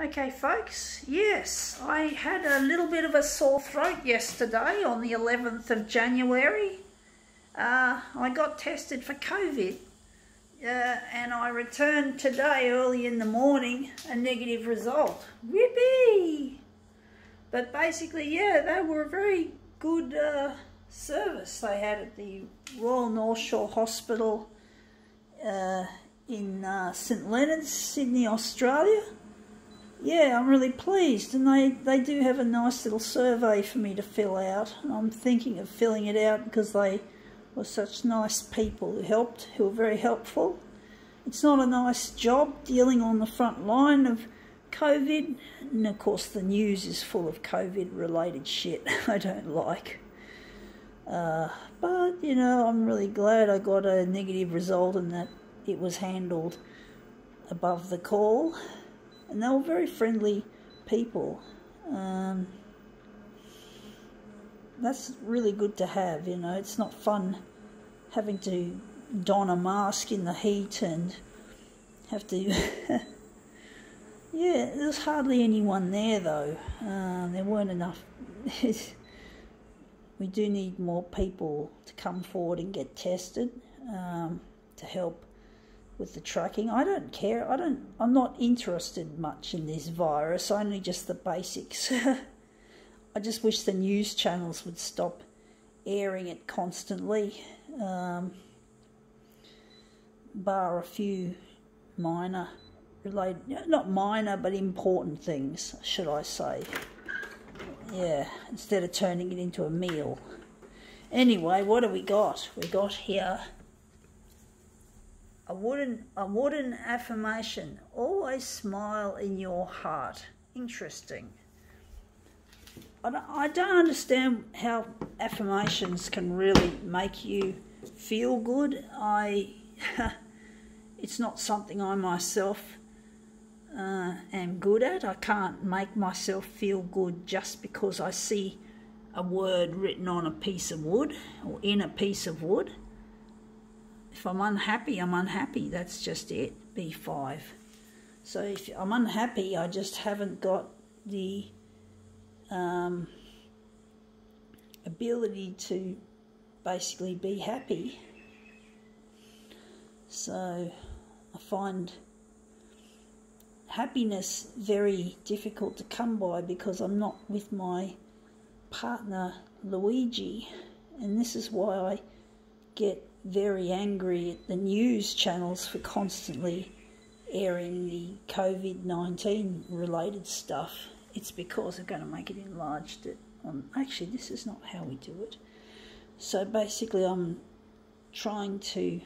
Okay folks, yes, I had a little bit of a sore throat yesterday on the 11th of January. I got tested for COVID and I returned today early in the morning a negative result. Whippy! But basically, yeah, they were a very good service they had at the Royal North Shore Hospital in St Leonards, Sydney, Australia. Yeah, I'm really pleased, and they do have a nice little survey for me to fill out. I'm thinking of filling it out because they were such nice people who were very helpful. It's not a nice job dealing on the front line of COVID, and of course the news is full of COVID related shit I don't like. But, you know, I'm really glad I got a negative result and that it was handled above the call. And they were very friendly people. That's really good to have, you know. It's not fun having to don a mask in the heat and have to... Yeah, there was hardly anyone there though. There weren't enough. We do need more people to come forward and get tested to help with the tracking. I don't care. I'm not interested much in this virus, only just the basics. I just wish the news channels would stop airing it constantly, bar a few minor not minor, but important things, should I say. Yeah, instead of turning it into a meal. Anyway, what do we got? We got here a wooden affirmation. Always smile in your heart. Interesting. I don't understand how affirmations can really make you feel good. It's not something I myself am good at. I can't make myself feel good just because I see a word written on a piece of wood or in a piece of wood. If I'm unhappy, I'm unhappy. That's just it. B5. So if I'm unhappy, I just haven't got the ability to basically be happy. So I find happiness very difficult to come by because I'm not with my partner Luigi, and this is why I get very angry at the news channels for constantly airing the COVID-19 related stuff. It's because they're going to make it enlarged. Actually, this is not how we do it. So basically I'm trying to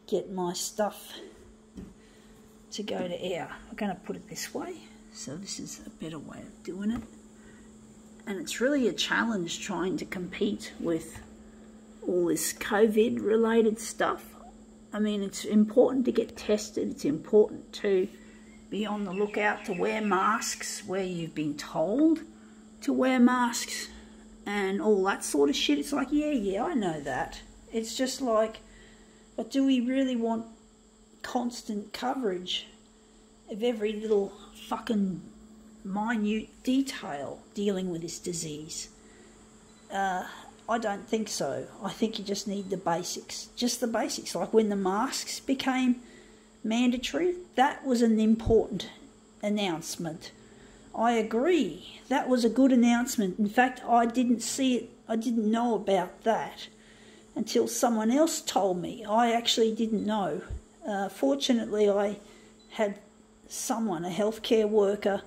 get my stuff to go to air. I'm going to put it this way, so this is a better way of doing it. And it's really a challenge trying to compete with all this COVID related stuff. I mean, it's important to get tested, it's important to be on the lookout to wear masks where you've been told to wear masks and all that sort of shit. It's like, yeah, I know that. It's just like, but do we really want constant coverage of every little fucking minute detail dealing with this disease? I don't think so. I think you just need the basics. Just the basics. Like when the masks became mandatory, that was an important announcement. I agree. That was a good announcement. In fact, I didn't see it. I didn't know about that until someone else told me. I actually didn't know. Fortunately, I had someone, a healthcare worker,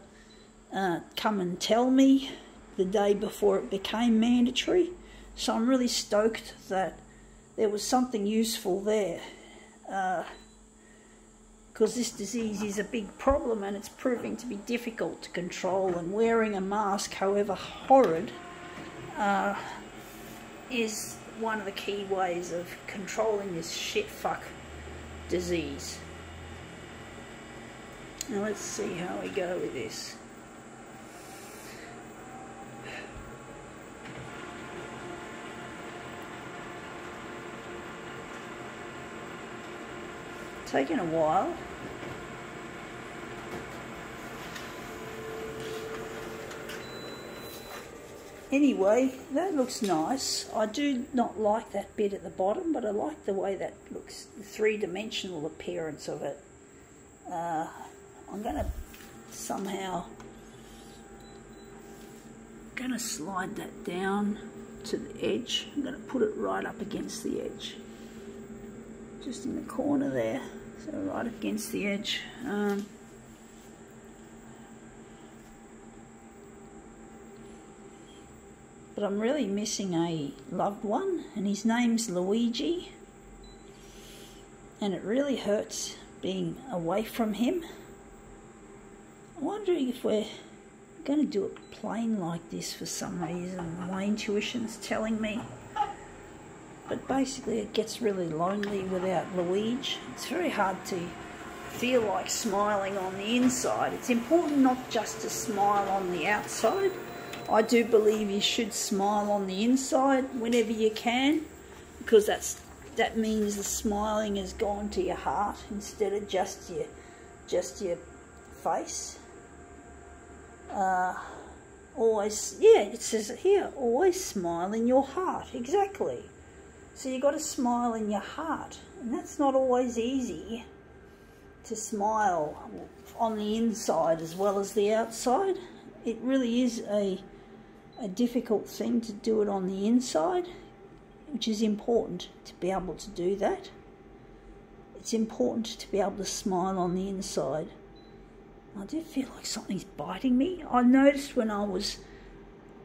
come and tell me the day before it became mandatory. So I'm really stoked that there was something useful there. Because this disease is a big problem and it's proving to be difficult to control, and wearing a mask, however horrid, is one of the key ways of controlling this shit-fuck disease. Now let's see how we go with this. Taking a while. Anyway, that looks nice. I do not like that bit at the bottom, but I like the way that looks, the three-dimensional appearance of it. I'm going to somehow slide that down to the edge. I'm going to put it right up against the edge, just in the corner there, so right against the edge. But I'm really missing a loved one, and his name's Luigi, and it really hurts being away from him. I'm wondering if we're going to do it plain like this for some reason. My intuition's telling me. But basically it gets really lonely without Luigi. It's very hard to feel like smiling on the inside. It's important not just to smile on the outside. I do believe you should smile on the inside whenever you can, because that means the smiling has gone to your heart instead of just your face. Always, yeah, it says it here, always smile in your heart. Exactly. So you've got to smile in your heart, and that's not always easy to smile on the inside as well as the outside. It really is a difficult thing to do it on the inside, which is important to be able to do that. It's important to be able to smile on the inside. I do feel like something's biting me. I noticed when I was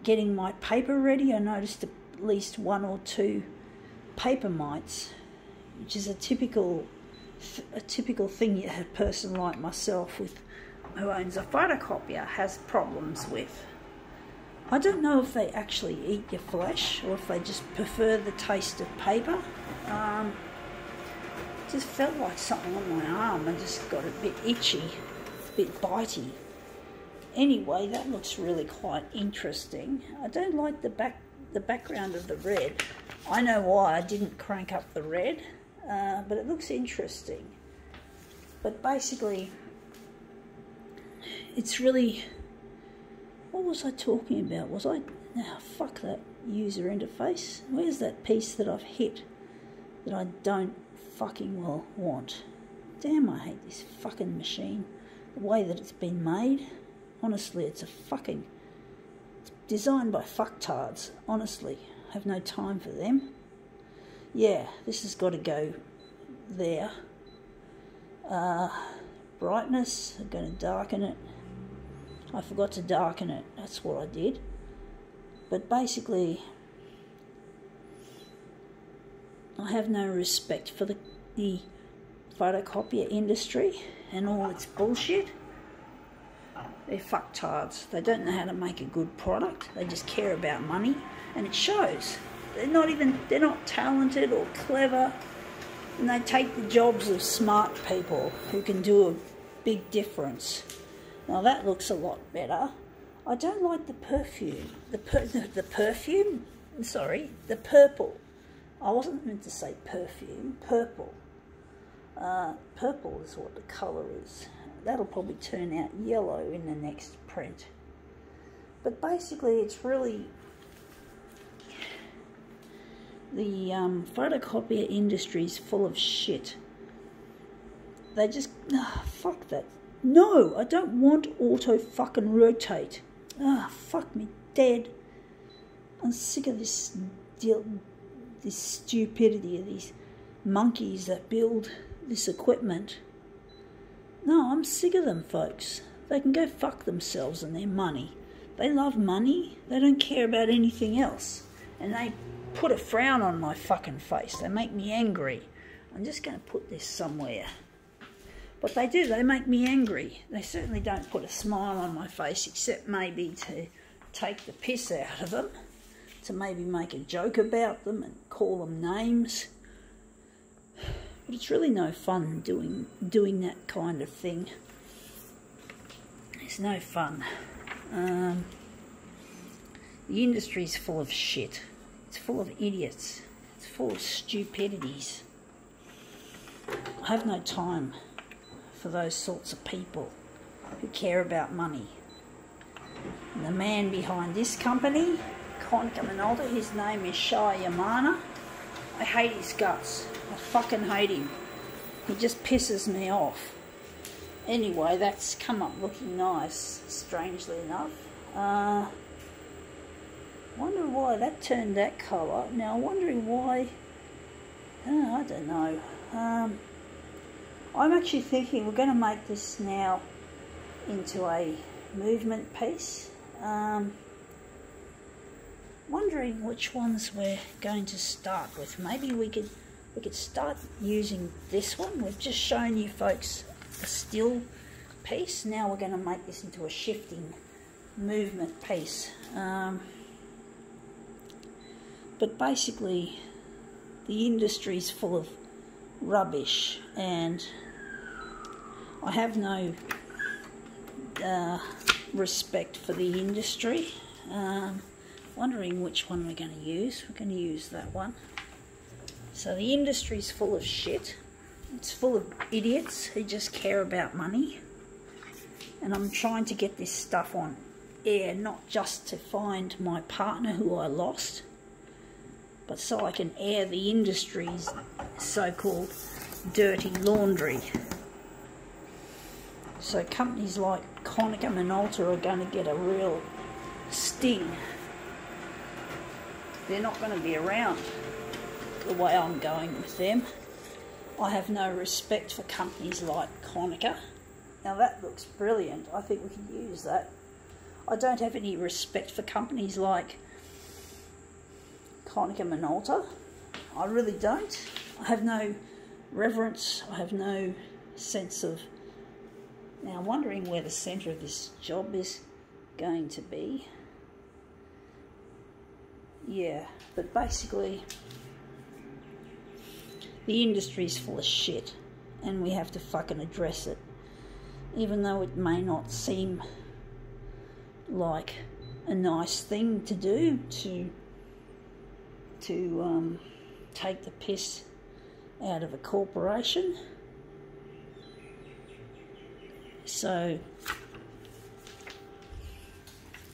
getting my paper ready, I noticed at least 1 or 2 paper mites, which is a typical thing a person like myself who owns a photocopier has problems with. I don't know if they actually eat your flesh or if they just prefer the taste of paper. Just felt like something on my arm. I just got a bit itchy, a bit bitey. Anyway, that looks really quite interesting. I don't like the background of the red. I know why I didn't crank up the red, but it looks interesting. But basically, it's really... What was I talking about? Was I... Oh, fuck that user interface. Where's that piece that I've hit that I don't fucking well want? Damn, I hate this fucking machine. The way that it's been made. Honestly, it's a fucking... It's designed by fucktards. Honestly, I have no time for them. Yeah, this has got to go there. Brightness, I'm going to darken it. I forgot to darken it, that's what I did. But basically, I have no respect for the photocopier industry and all its bullshit. They're fucktards. They don't know how to make a good product. They just care about money, and it shows. They're not talented or clever, and they take the jobs of smart people who can do a big difference. Now that looks a lot better. I don't like the perfume. The perfume? Sorry, the purple. I wasn't meant to say perfume. Purple. Purple is what the colour is. That'll probably turn out yellow in the next print. But basically it's really... The photocopier industry is full of shit. They just... fuck that. No, I don't want auto fucking rotate. Fuck me dead. I'm sick of this stupidity of these monkeys that build this equipment. No, I'm sick of them, folks. They can go fuck themselves and their money. They love money. They don't care about anything else. And they put a frown on my fucking face. They make me angry. I'm just going to put this somewhere. But they do, they make me angry. They certainly don't put a smile on my face, except maybe to take the piss out of them, to maybe make a joke about them and call them names. But it's really no fun doing that kind of thing. It's no fun. The industry's full of shit. It's full of idiots. It's full of stupidities. I have no time for those sorts of people who care about money. And the man behind this company Konica Minolta. His name is Shah Yamana. I hate his guts. I fucking hate him. He just pisses me off. Anyway, that's come up looking nice, strangely enough. Wonder why that turned that colour. Now, I'm wondering why... I don't know. I'm actually thinking we're going to make this now into a movement piece. Wondering which ones we're going to start with. Maybe we could start using this one. We've just shown you folks a still piece. Now we're going to make this into a shifting movement piece. But basically, the industry's full of rubbish, and I have no respect for the industry. Wondering which one we're going to use. We're going to use that one. So the industry's full of shit. It's full of idiots who just care about money. And I'm trying to get this stuff on air, not just to find my partner who I lost, but so I can air the industry's so-called dirty laundry. So companies like Konica Minolta are going to get a real sting. They're not going to be around the way I'm going with them. I have no respect for companies like Konica. Now that looks brilliant. I think we can use that. I don't have any respect for companies like Konica Minolta. I really don't. I have no reverence. I have no sense of... Now I'm wondering where the centre of this job is going to be. Yeah, but basically the industry's full of shit and we have to fucking address it. Even though it may not seem like a nice thing to do, to take the piss out of a corporation. So,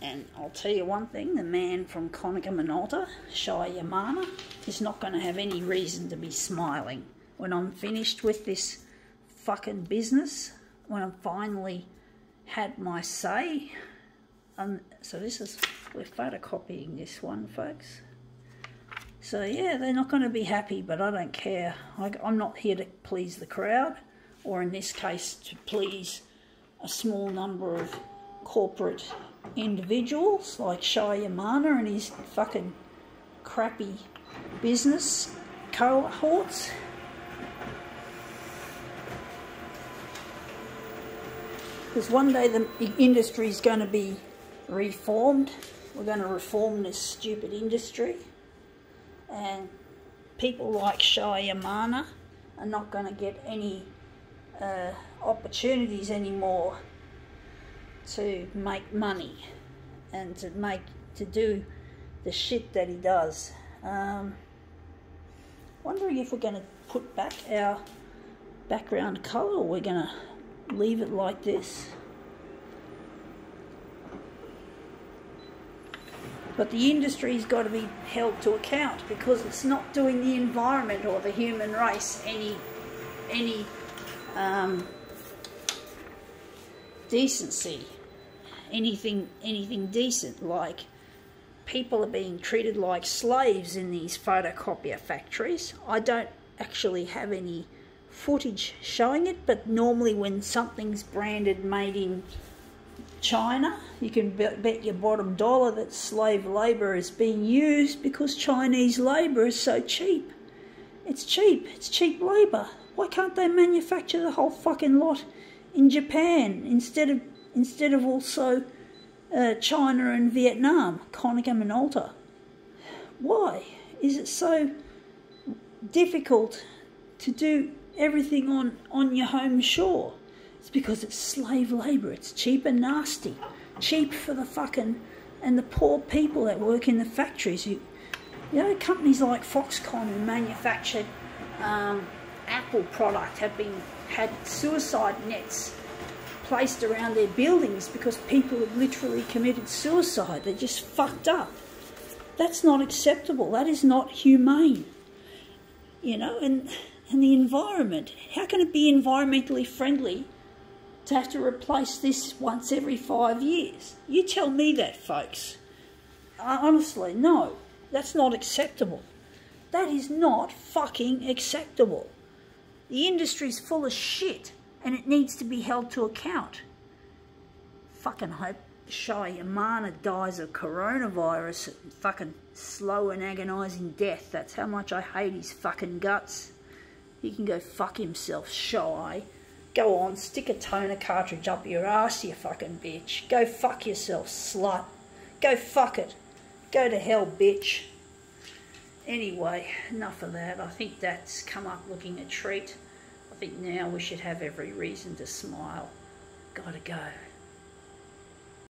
and I'll tell you one thing, the man from Konica Minolta, Shah Yamana, is not going to have any reason to be smiling when I'm finished with this fucking business, when I've finally had my say. So this is, we're photocopying this one, folks. So yeah, they're not going to be happy, but I don't care. I'm not here to please the crowd, or in this case to please a small number of corporate individuals like Shah Yamana and his fucking crappy business cohorts. Because one day the industry is going to be reformed. We're going to reform this stupid industry. And people like Shah Yamana are not going to get any opportunities anymore to make money and to do the shit that he does. Wondering if we're going to put back our background colour, or we're going to leave it like this. But the industry's got to be held to account, because it's not doing the environment or the human race any decency, anything decent. Like, people are being treated like slaves in these photocopier factories. I don't actually have any footage showing it, but normally when something's branded made in China, you can bet your bottom dollar that slave labour is being used, because Chinese labour is so cheap. It's cheap labour. Why can't they manufacture the whole fucking lot in Japan instead of also China and Vietnam, Konica Minolta? Why is it so difficult to do everything on your home shore? It's because it's slave labour. It's cheap and nasty. Cheap for the fucking... and the poor people that work in the factories. You know, companies like Foxconn who manufactured Apple product had suicide nets placed around their buildings because people had literally committed suicide. They just fucked up. That's not acceptable. That is not humane. You know, and the environment. How can it be environmentally friendly to have to replace this once every 5 years? You tell me that, folks. Honestly, no. That's not acceptable. That is not fucking acceptable. The industry's full of shit and it needs to be held to account. Fucking hope Shai Yamana dies of coronavirus, fucking slow and agonising death. That's how much I hate his fucking guts. He can go fuck himself, Shai. Go on, stick a toner cartridge up your ass, you fucking bitch. Go fuck yourself, slut. Go fuck it. Go to hell, bitch. Anyway, enough of that. I think that's come up looking a treat. I think now we should have every reason to smile. Gotta go.